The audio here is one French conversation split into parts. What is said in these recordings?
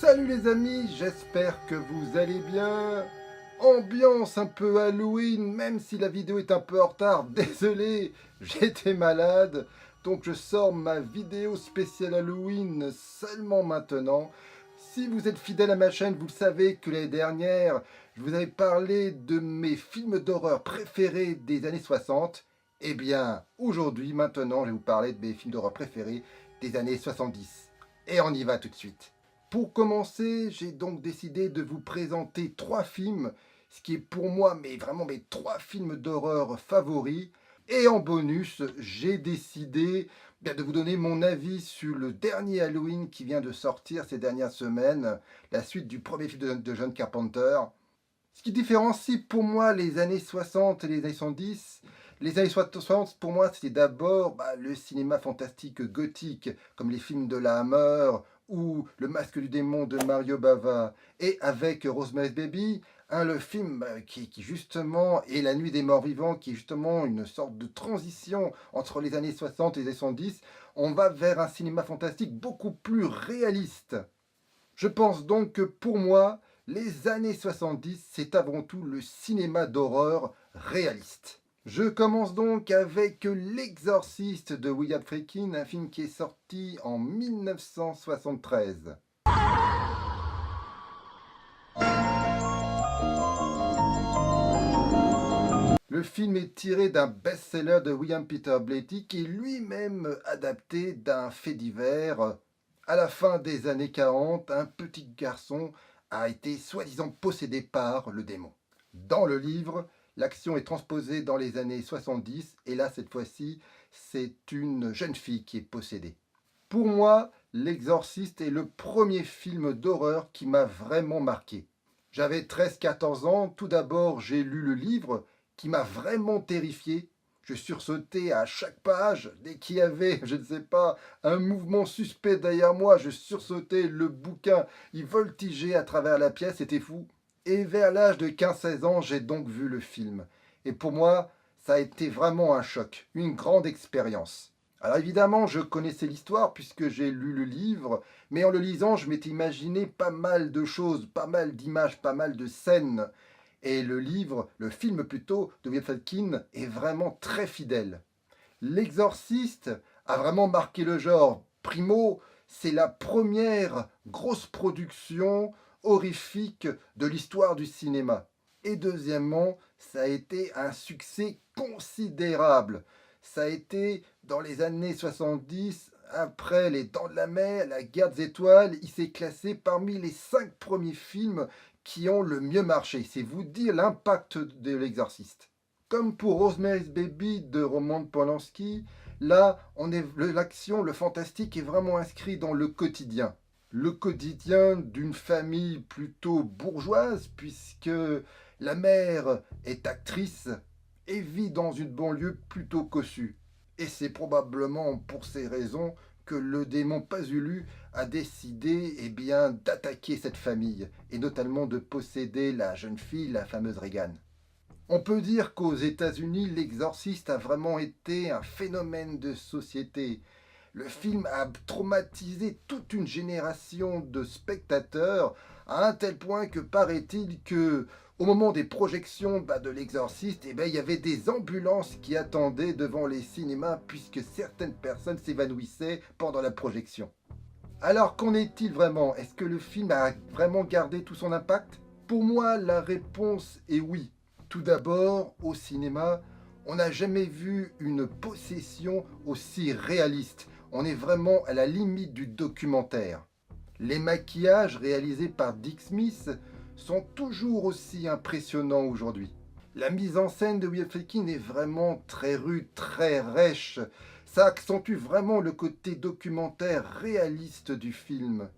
Salut les amis, j'espère que vous allez bien. Ambiance un peu Halloween, même si la vidéo est un peu en retard. Désolé, j'étais malade. Donc je sors ma vidéo spéciale Halloween seulement maintenant. Si vous êtes fidèle à ma chaîne, vous savez que l'année dernière, je vous avais parlé de mes films d'horreur préférés des années 60. Eh bien, aujourd'hui, maintenant, je vais vous parler de mes films d'horreur préférés des années 70. Et on y va tout de suite. Pour commencer, j'ai donc décidé de vous présenter 3 films, ce qui est pour moi vraiment mes 3 films d'horreur favoris. Et en bonus, j'ai décidé de vous donner mon avis sur le dernier Halloween qui vient de sortir ces dernières semaines, la suite du premier film de John Carpenter. Ce qui différencie pour moi les années 60 et les années 70, les années 60 pour moi c'était d'abord le cinéma fantastique gothique, comme les films de la Hammer ou Le Masque du Démon de Mario Bava, et avec Rosemary's Baby, le film qui justement est La Nuit des Morts Vivants, qui est justement une sorte de transition entre les années 60 et les années 70. On va vers un cinéma fantastique beaucoup plus réaliste. Je pense donc que pour moi, les années 70, c'est avant tout le cinéma d'horreur réaliste. Je commence donc avec L'Exorciste de William Friedkin, un film qui est sorti en 1973. Le film est tiré d'un best-seller de William Peter Blatty qui est lui-même adapté d'un fait divers. À la fin des années 40, un petit garçon a été soi-disant possédé par le démon. Dans le livre, l'action est transposée dans les années 70 et là, cette fois-ci, c'est une jeune fille qui est possédée. Pour moi, L'Exorciste est le premier film d'horreur qui m'a vraiment marqué. J'avais 13-14 ans, tout d'abord j'ai lu le livre qui m'a vraiment terrifié. Je sursautais à chaque page, dès qu'il y avait, je ne sais pas, un mouvement suspect derrière moi, je sursautais, le bouquin, il voltigeait à travers la pièce, c'était fou. Et vers l'âge de 15-16 ans, j'ai donc vu le film. Et pour moi, ça a été vraiment un choc, une grande expérience. Alors évidemment, je connaissais l'histoire puisque j'ai lu le livre, mais en le lisant, je m'étais imaginé pas mal de choses, pas mal d'images, pas mal de scènes. Et le film plutôt, de William Friedkin est vraiment très fidèle. L'Exorciste a vraiment marqué le genre. Primo, c'est la première grosse production horrifique de l'histoire du cinéma. Et deuxièmement, ça a été un succès considérable. Ça a été dans les années 70, après Les Dents de la Mer, La Guerre des Étoiles, il s'est classé parmi les 5 premiers films qui ont le mieux marché. C'est vous dire l'impact de L'Exorciste. Comme pour Rosemary's Baby de Roman Polanski, là, l'action, le fantastique est vraiment inscrit dans le quotidien. Le quotidien d'une famille plutôt bourgeoise, puisque la mère est actrice et vit dans une banlieue plutôt cossue. Et c'est probablement pour ces raisons que le démon Pazulu a décidé d'attaquer cette famille, et notamment de posséder la jeune fille, la fameuse Regan. On peut dire qu'aux États-Unis, L'Exorciste a vraiment été un phénomène de société. Le film a traumatisé toute une génération de spectateurs à un tel point que paraît-il que au moment des projections de L'Exorciste, il y avait des ambulances qui attendaient devant les cinémas puisque certaines personnes s'évanouissaient pendant la projection. Alors qu'en est-il vraiment? Est-ce que le film a vraiment gardé tout son impact? Pour moi, la réponse est oui. Tout d'abord, au cinéma, on n'a jamais vu une possession aussi réaliste. On est vraiment à la limite du documentaire. Les maquillages réalisés par Dick Smith sont toujours aussi impressionnants aujourd'hui. La mise en scène de William Friedkin est vraiment très rude, très rêche. Ça accentue vraiment le côté documentaire réaliste du film.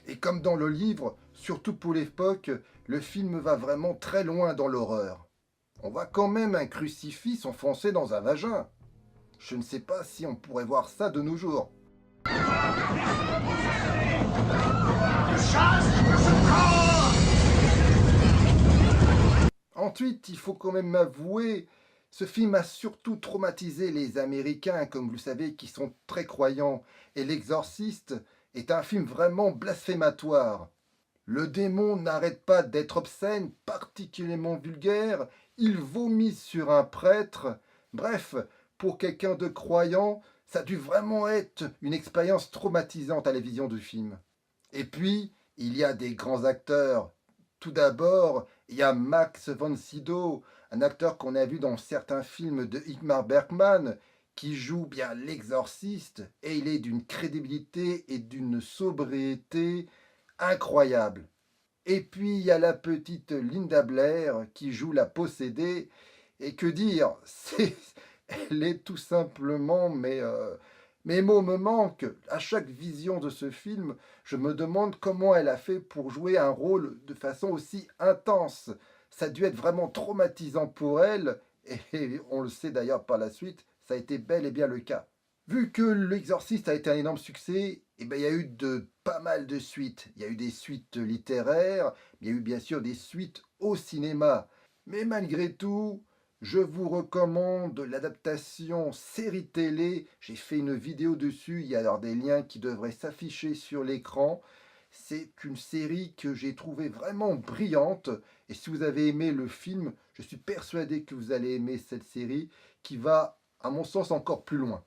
Et comme dans le livre, surtout pour l'époque, le film va vraiment très loin dans l'horreur. On voit quand même un crucifix s'enfoncer dans un vagin. Je ne sais pas si on pourrait voir ça de nos jours. Ensuite, il faut quand même m'avouer, ce film a surtout traumatisé les Américains, comme vous le savez, qui sont très croyants. Et L'Exorciste est un film vraiment blasphématoire. Le démon n'arrête pas d'être obscène, particulièrement vulgaire, il vomit sur un prêtre. Bref, pour quelqu'un de croyant, ça a dû vraiment être une expérience traumatisante à la vision du film. Et puis, il y a des grands acteurs. Tout d'abord, il y a Max von Sydow, un acteur qu'on a vu dans certains films de Ingmar Bergman, qui joue bien l'exorciste, et il est d'une crédibilité et d'une sobriété incroyable. Et puis il y a la petite Linda Blair qui joue la possédée, et que dire, elle est tout simplement, mes mots me manquent. À chaque vision de ce film, je me demande comment elle a fait pour jouer un rôle de façon aussi intense. Ça a dû être vraiment traumatisant pour elle, et on le sait d'ailleurs par la suite, ça a été bel et bien le cas. Vu que L'Exorciste a été un énorme succès, eh ben, il y a eu pas mal de suites. Il y a eu des suites littéraires, il y a eu bien sûr des suites au cinéma. Mais malgré tout, je vous recommande l'adaptation série télé. J'ai fait une vidéo dessus, il y a alors des liens qui devraient s'afficher sur l'écran. C'est une série que j'ai trouvée vraiment brillante. Et si vous avez aimé le film, je suis persuadé que vous allez aimer cette série qui va, à mon sens, encore plus loin.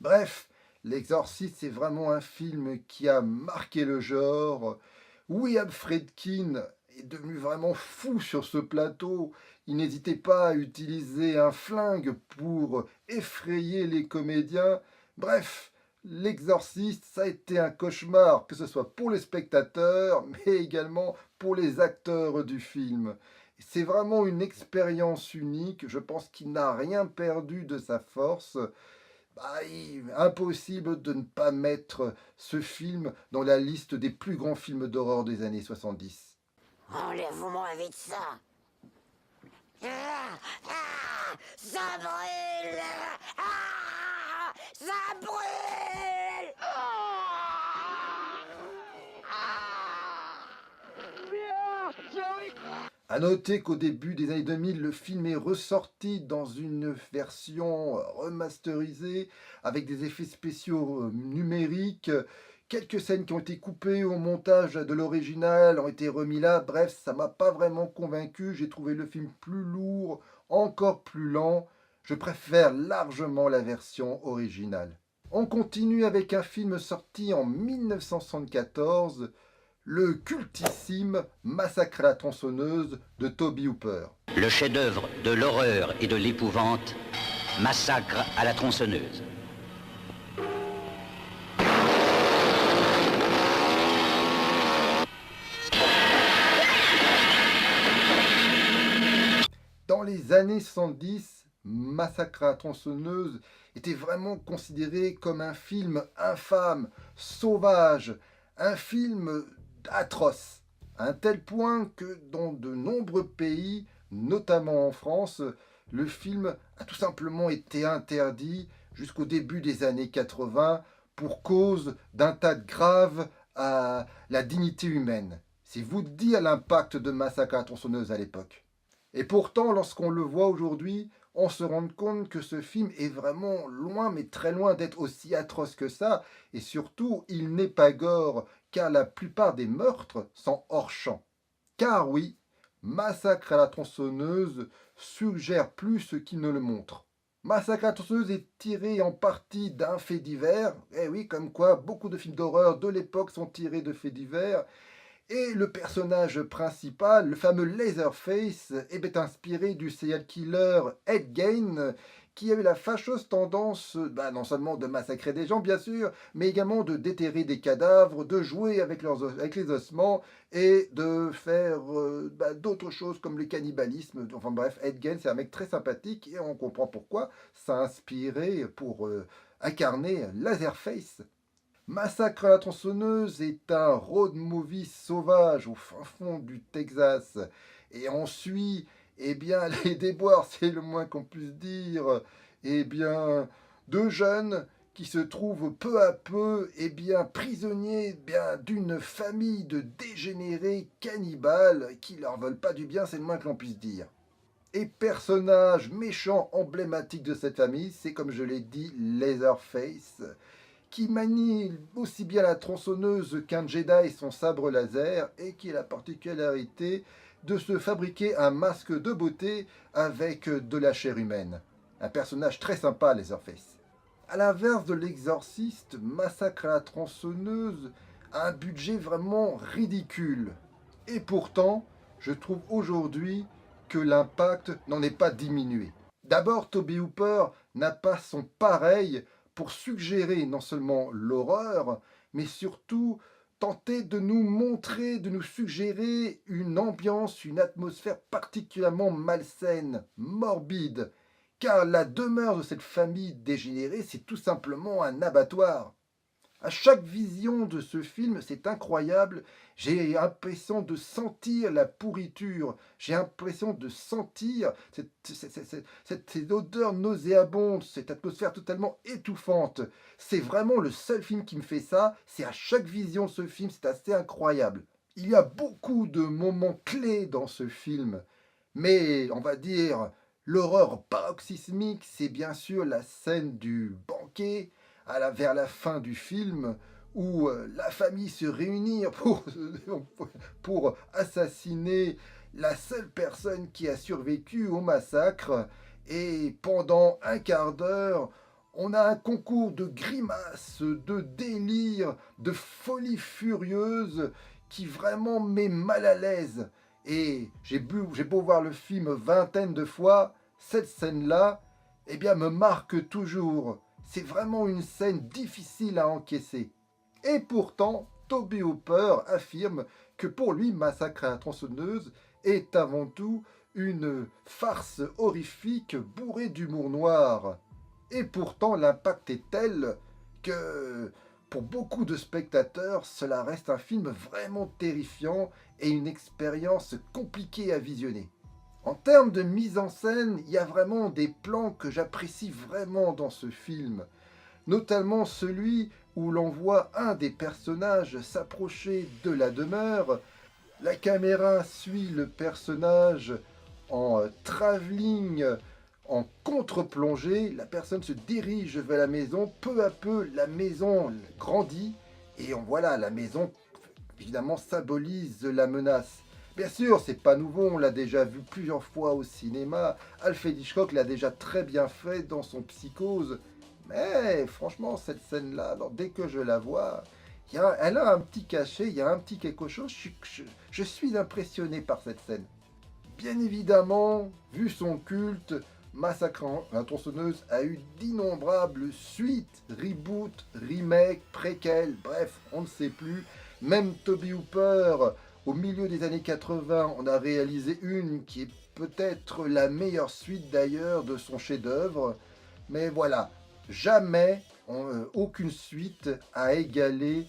Bref, L'Exorciste, c'est vraiment un film qui a marqué le genre. William Friedkin est devenu vraiment fou sur ce plateau. Il n'hésitait pas à utiliser un flingue pour effrayer les comédiens. Bref, L'Exorciste, ça a été un cauchemar, que ce soit pour les spectateurs, mais également pour les acteurs du film. C'est vraiment une expérience unique. Je pense qu'il n'a rien perdu de sa force. Impossible de ne pas mettre ce film dans la liste des plus grands films d'horreur des années 70. Enlève-moi vite ça. Ça brûle. Ça brûle. A noter qu'au début des années 2000, le film est ressorti dans une version remasterisée avec des effets spéciaux numériques. Quelques scènes qui ont été coupées au montage de l'original ont été remis là. Bref, ça m'a pas vraiment convaincu. J'ai trouvé le film plus lourd, encore plus lent. Je préfère largement la version originale. On continue avec un film sorti en 1974, le cultissime Massacre à la tronçonneuse de Tobe Hooper. Le chef-d'œuvre de l'horreur et de l'épouvante, Massacre à la tronçonneuse. Dans les années 70, Massacre à la tronçonneuse était vraiment considéré comme un film infâme, sauvage, un film atroce, à un tel point que dans de nombreux pays, notamment en France, le film a tout simplement été interdit jusqu'au début des années 80 pour cause d'atteinte grave à la dignité humaine. C'est vous dire l'impact de Massacre à la tronçonneuse à l'époque. Et pourtant, lorsqu'on le voit aujourd'hui, on se rend compte que ce film est vraiment loin, mais très loin d'être aussi atroce que ça. Et surtout, il n'est pas gore, car la plupart des meurtres sont hors champ. Car oui, Massacre à la tronçonneuse suggère plus qu'il ne le montre. Massacre à la tronçonneuse est tiré en partie d'un fait divers. Eh oui, comme quoi, beaucoup de films d'horreur de l'époque sont tirés de faits divers. Et le personnage principal, le fameux Leatherface, est inspiré du serial killer Ed Gein, qui avait la fâcheuse tendance, non seulement de massacrer des gens bien sûr, mais également de déterrer des cadavres, de jouer avec les ossements et de faire d'autres choses comme le cannibalisme. Enfin bref, Ed Gein c'est un mec très sympathique et on comprend pourquoi ça a inspiré pour incarner Leatherface. Massacre à la tronçonneuse est un road movie sauvage au fin fond du Texas. Et on suit, les déboires, c'est le moins qu'on puisse dire, deux jeunes qui se trouvent peu à peu, prisonniers, d'une famille de dégénérés cannibales qui leur veulent pas du bien, c'est le moins que l'on puisse dire. Et personnage méchant emblématique de cette famille, c'est comme je l'ai dit, Leatherface, qui manie aussi bien la tronçonneuse qu'un Jedi et son sabre laser, et qui a la particularité de se fabriquer un masque de beauté avec de la chair humaine. Un personnage très sympa, Leatherface. À l'inverse de l'exorciste, Massacre à la tronçonneuse a un budget vraiment ridicule. Et pourtant, je trouve aujourd'hui que l'impact n'en est pas diminué. D'abord, Toby Hooper n'a pas son pareil pour suggérer non seulement l'horreur, mais surtout tenter de nous montrer, de nous suggérer une ambiance, une atmosphère particulièrement malsaine, morbide, car la demeure de cette famille dégénérée, c'est tout simplement un abattoir. À chaque vision de ce film, c'est incroyable, j'ai l'impression de sentir la pourriture, j'ai l'impression de sentir cette odeur nauséabonde, cette atmosphère totalement étouffante. C'est vraiment le seul film qui me fait ça, c'est à chaque vision de ce film, c'est assez incroyable. Il y a beaucoup de moments clés dans ce film, mais on va dire l'horreur paroxysmique, c'est bien sûr la scène du banquet, vers la fin du film, où la famille se réunit pour assassiner la seule personne qui a survécu au massacre. Et pendant un quart d'heure, on a un concours de grimaces, de délire, de folie furieuse qui vraiment met mal à l'aise. Et j'ai beau voir le film vingtaine de fois, cette scène-là, eh bien, me marque toujours. C'est vraiment une scène difficile à encaisser. Et pourtant, Toby Hooper affirme que pour lui, Massacre à la tronçonneuse est avant tout une farce horrifique bourrée d'humour noir. Et pourtant, l'impact est tel que pour beaucoup de spectateurs, cela reste un film vraiment terrifiant et une expérience compliquée à visionner. En termes de mise en scène, il y a vraiment des plans que j'apprécie vraiment dans ce film. Notamment celui où l'on voit un des personnages s'approcher de la demeure. La caméra suit le personnage en travelling, en contre-plongée. La personne se dirige vers la maison. Peu à peu, la maison grandit. Et voilà, la maison, évidemment, symbolise la menace. Bien sûr, c'est pas nouveau, on l'a déjà vu plusieurs fois au cinéma. Alfred Hitchcock l'a déjà très bien fait dans son Psychose. Mais franchement, cette scène-là, alors dès que je la vois, elle a un petit cachet, il y a un petit quelque chose. Je suis impressionné par cette scène. Bien évidemment, vu son culte, Massacre à la tronçonneuse a eu d'innombrables suites, reboots, remakes, préquels, bref, on ne sait plus. Même Toby Hooper, au milieu des années 80, on a réalisé une qui est peut-être la meilleure suite d'ailleurs de son chef-d'œuvre. Mais voilà, jamais aucune suite a égalé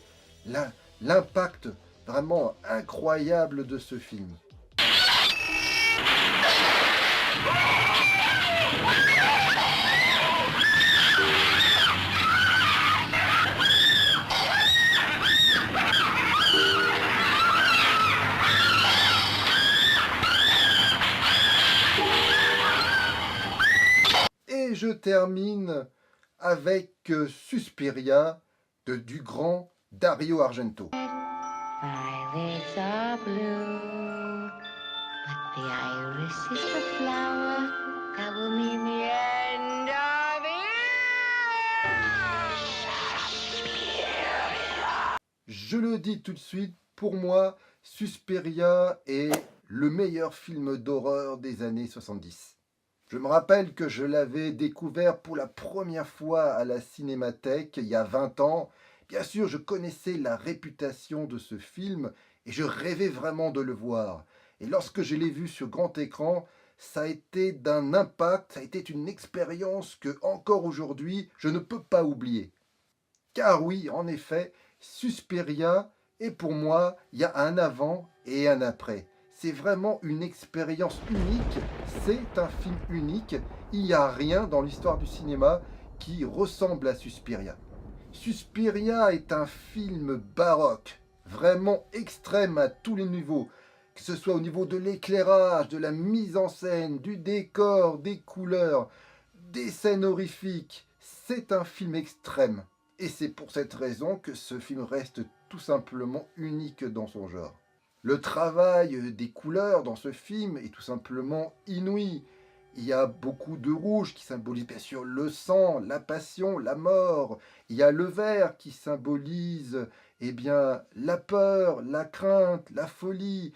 l'impact vraiment incroyable de ce film. Et je termine avec Suspiria du grand Dario Argento. Violets are blue, but the iris is the flower that will mean the end of it. Je le dis tout de suite, pour moi, Suspiria est le meilleur film d'horreur des années 70. Je me rappelle que je l'avais découvert pour la première fois à la Cinémathèque il y a 20 ans. Bien sûr, je connaissais la réputation de ce film et je rêvais vraiment de le voir. Et lorsque je l'ai vu sur grand écran, ça a été d'un impact, ça a été une expérience que, encore aujourd'hui, je ne peux pas oublier. Car oui, en effet, Suspiria, et pour moi, il y a un avant et un après. C'est vraiment une expérience unique, c'est un film unique. Il n'y a rien dans l'histoire du cinéma qui ressemble à Suspiria. Suspiria est un film baroque, vraiment extrême à tous les niveaux, que ce soit au niveau de l'éclairage, de la mise en scène, du décor, des couleurs, des scènes horrifiques. C'est un film extrême. Et c'est pour cette raison que ce film reste tout simplement unique dans son genre. Le travail des couleurs dans ce film est tout simplement inouï. Il y a beaucoup de rouge qui symbolise bien sûr le sang, la passion, la mort. Il y a le vert qui symbolise la peur, la crainte, la folie.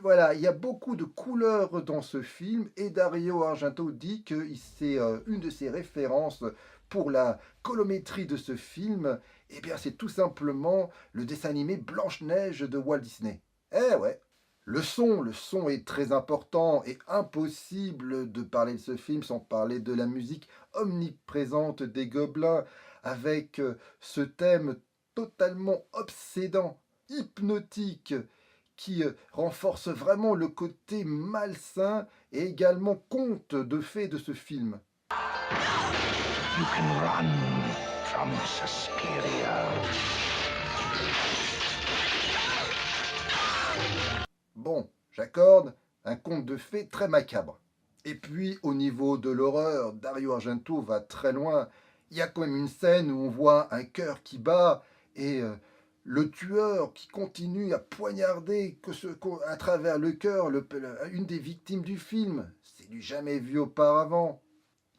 Voilà, il y a beaucoup de couleurs dans ce film et Dario Argento dit que c'est une de ses références pour la colorimétrie de ce film. C'est tout simplement le dessin animé Blanche-Neige de Walt Disney. Eh ouais, le son est très important et impossible de parler de ce film sans parler de la musique omniprésente des Gobelins avec ce thème totalement obsédant, hypnotique, qui renforce vraiment le côté malsain et également conte de fées de ce film. You can run from Suspiria. Bon, j'accorde, un conte de fées très macabre. Et puis, au niveau de l'horreur, Dario Argento va très loin. Il y a quand même une scène où on voit un cœur qui bat et le tueur qui continue à poignarder à travers le cœur une des victimes du film. C'est du jamais vu auparavant.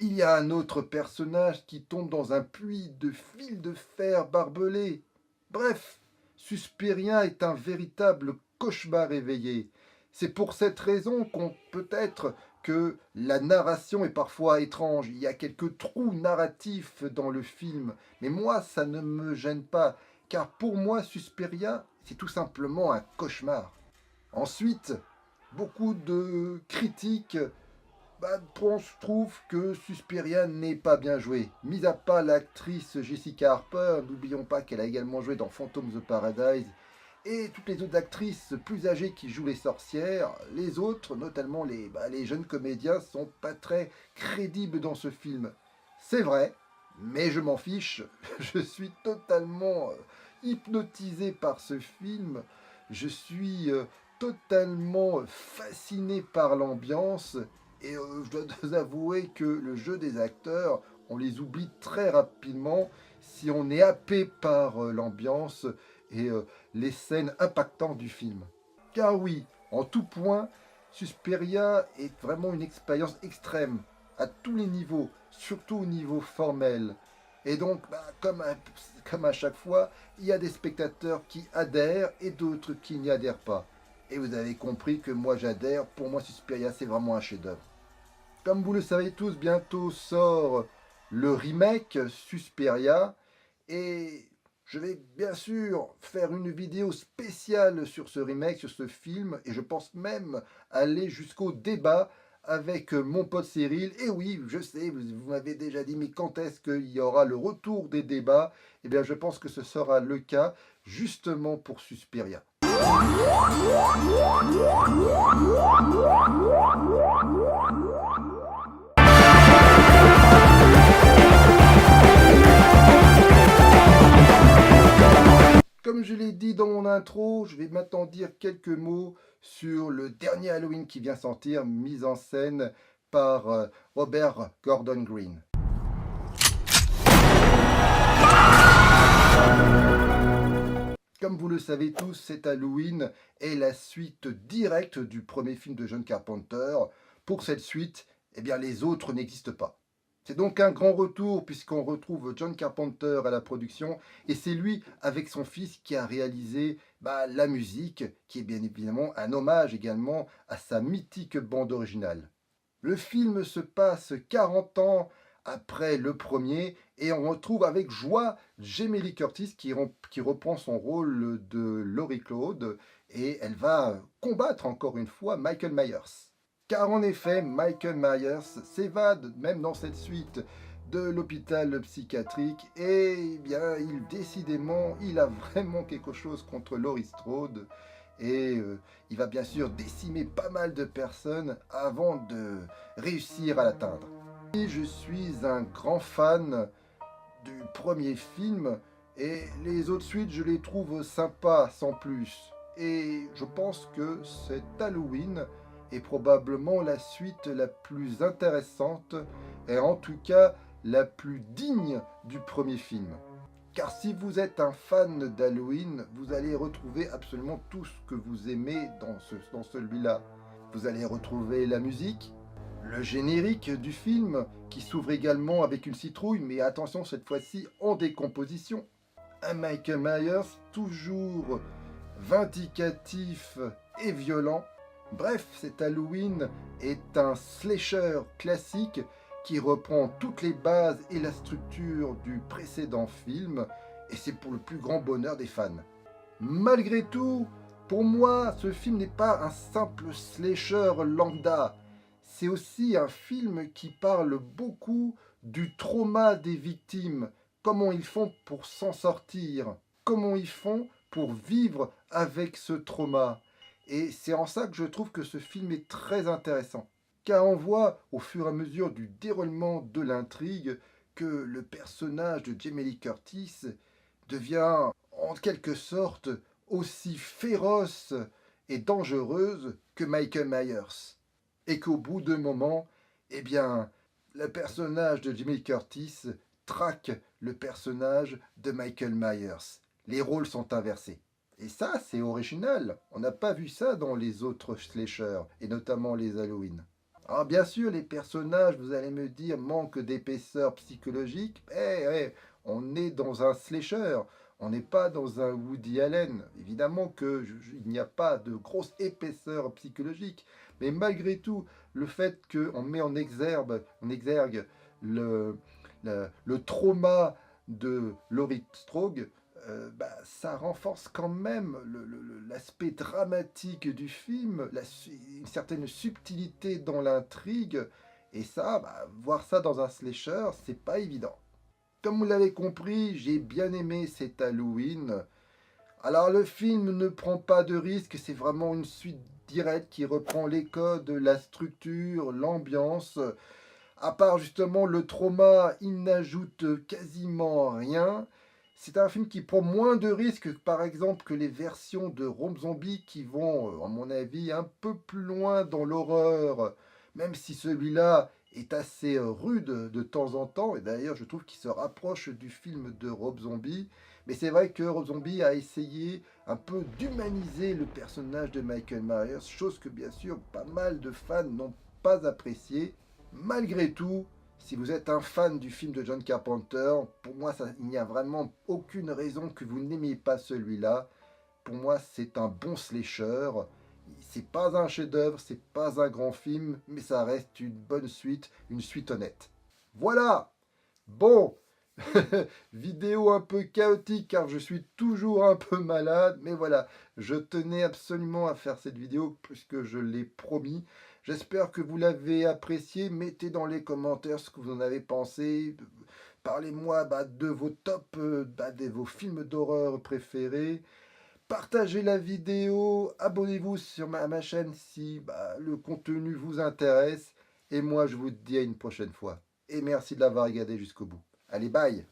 Il y a un autre personnage qui tombe dans un puits de fils de fer barbelés. Bref, Suspiria est un véritable cauchemar éveillé. C'est pour cette raison qu'on peut-être que la narration est parfois étrange. Il y a quelques trous narratifs dans le film. Mais moi, ça ne me gêne pas. Car pour moi, Suspiria, c'est tout simplement un cauchemar. Ensuite, beaucoup de critiques trouvent que Suspiria n'est pas bien joué. Mis à part l'actrice Jessica Harper, n'oublions pas qu'elle a également joué dans Phantom of the Paradise, et toutes les autres actrices plus âgées qui jouent les sorcières, les autres, notamment les jeunes comédiens, sont pas très crédibles dans ce film. C'est vrai, mais je m'en fiche, je suis totalement hypnotisé par ce film, je suis totalement fasciné par l'ambiance, et je dois avouer que le jeu des acteurs, on les oublie très rapidement si on est happé par l'ambiance et les scènes impactantes du film. Car oui, en tout point, Suspiria est vraiment une expérience extrême, à tous les niveaux, surtout au niveau formel. Et donc, comme à chaque fois, il y a des spectateurs qui adhèrent et d'autres qui n'y adhèrent pas. Et vous avez compris que moi j'adhère, pour moi Suspiria c'est vraiment un chef-d'œuvre. Comme vous le savez tous, bientôt sort le remake Suspiria et je vais bien sûr faire une vidéo spéciale sur ce remake, sur ce film et je pense même aller jusqu'au débat avec mon pote Cyril. Et oui, je sais, vous m'avez déjà dit, mais quand est-ce qu'il y aura le retour des débats? Eh bien, je pense que ce sera le cas justement pour Suspiria. Comme je l'ai dit dans mon intro, je vais maintenant dire quelques mots sur le dernier Halloween qui vient sortir, mis en scène par Robert Gordon Green. Comme vous le savez tous, cet Halloween est la suite directe du premier film de John Carpenter. Pour cette suite, les autres n'existent pas. C'est donc un grand retour puisqu'on retrouve John Carpenter à la production et c'est lui avec son fils qui a réalisé la musique qui est bien évidemment un hommage également à sa mythique bande originale. Le film se passe 40 ans après le premier et on retrouve avec joie Jamie Lee Curtis qui reprend son rôle de Laurie Claude et elle va combattre encore une fois Michael Myers. Car en effet, Michael Myers s'évade, même dans cette suite, de l'hôpital psychiatrique et décidément, il a vraiment quelque chose contre Laurie Strode et il va bien sûr décimer pas mal de personnes avant de réussir à l'atteindre. Je suis un grand fan du premier film et les autres suites, je les trouve sympas sans plus. Et je pense que cet Halloween est probablement la suite la plus intéressante et en tout cas la plus digne du premier film. Car si vous êtes un fan d'Halloween, vous allez retrouver absolument tout ce que vous aimez dans celui-là. Vous allez retrouver la musique, le générique du film, qui s'ouvre également avec une citrouille, mais attention, cette fois-ci en décomposition. Un Michael Myers toujours vindicatif et violent. Bref, cet Halloween est un slasher classique qui reprend toutes les bases et la structure du précédent film, et c'est pour le plus grand bonheur des fans. Malgré tout, pour moi, ce film n'est pas un simple slasher lambda, c'est aussi un film qui parle beaucoup du trauma des victimes, comment ils font pour s'en sortir, comment ils font pour vivre avec ce trauma. Et c'est en ça que je trouve que ce film est très intéressant. Car on voit au fur et à mesure du déroulement de l'intrigue que le personnage de Jamie Lee Curtis devient en quelque sorte aussi féroce et dangereuse que Michael Myers. Et qu'au bout d'un moment, eh bien, le personnage de Jamie Lee Curtis traque le personnage de Michael Myers. Les rôles sont inversés. Et ça, c'est original. On n'a pas vu ça dans les autres slashers, et notamment les Halloween. Alors bien sûr, les personnages, vous allez me dire, manquent d'épaisseur psychologique. On est dans un slasher, on n'est pas dans un Woody Allen. Évidemment qu'il n'y a pas de grosse épaisseur psychologique. Mais malgré tout, le fait qu'on met en exergue le trauma de Laurie Strode, ça renforce quand même l'aspect dramatique du film, une certaine subtilité dans l'intrigue, et ça, voir ça dans un slasher, c'est pas évident. Comme vous l'avez compris, j'ai bien aimé cet Halloween. Alors le film ne prend pas de risque, c'est vraiment une suite directe qui reprend les codes, la structure, l'ambiance. À part justement le trauma, il n'ajoute quasiment rien. C'est un film qui prend moins de risques, par exemple, que les versions de Rob Zombie qui vont, à mon avis, un peu plus loin dans l'horreur, même si celui-là est assez rude de temps en temps. Et d'ailleurs, je trouve qu'il se rapproche du film de Rob Zombie. Mais c'est vrai que Rob Zombie a essayé un peu d'humaniser le personnage de Michael Myers, chose que bien sûr pas mal de fans n'ont pas apprécié. Malgré tout, si vous êtes un fan du film de John Carpenter, pour moi, il n'y a vraiment aucune raison que vous n'aimiez pas celui-là. Pour moi, c'est un bon slasher. C'est pas un chef-d'œuvre, c'est pas un grand film, mais ça reste une bonne suite, une suite honnête. Voilà. Bon, vidéo un peu chaotique car je suis toujours un peu malade, mais voilà, je tenais absolument à faire cette vidéo puisque je l'ai promis. J'espère que vous l'avez apprécié. Mettez dans les commentaires ce que vous en avez pensé. Parlez-moi de vos tops, de vos films d'horreur préférés. Partagez la vidéo. Abonnez-vous sur ma chaîne si le contenu vous intéresse. Et moi, je vous dis à une prochaine fois. Et merci de l'avoir regardé jusqu'au bout. Allez, bye!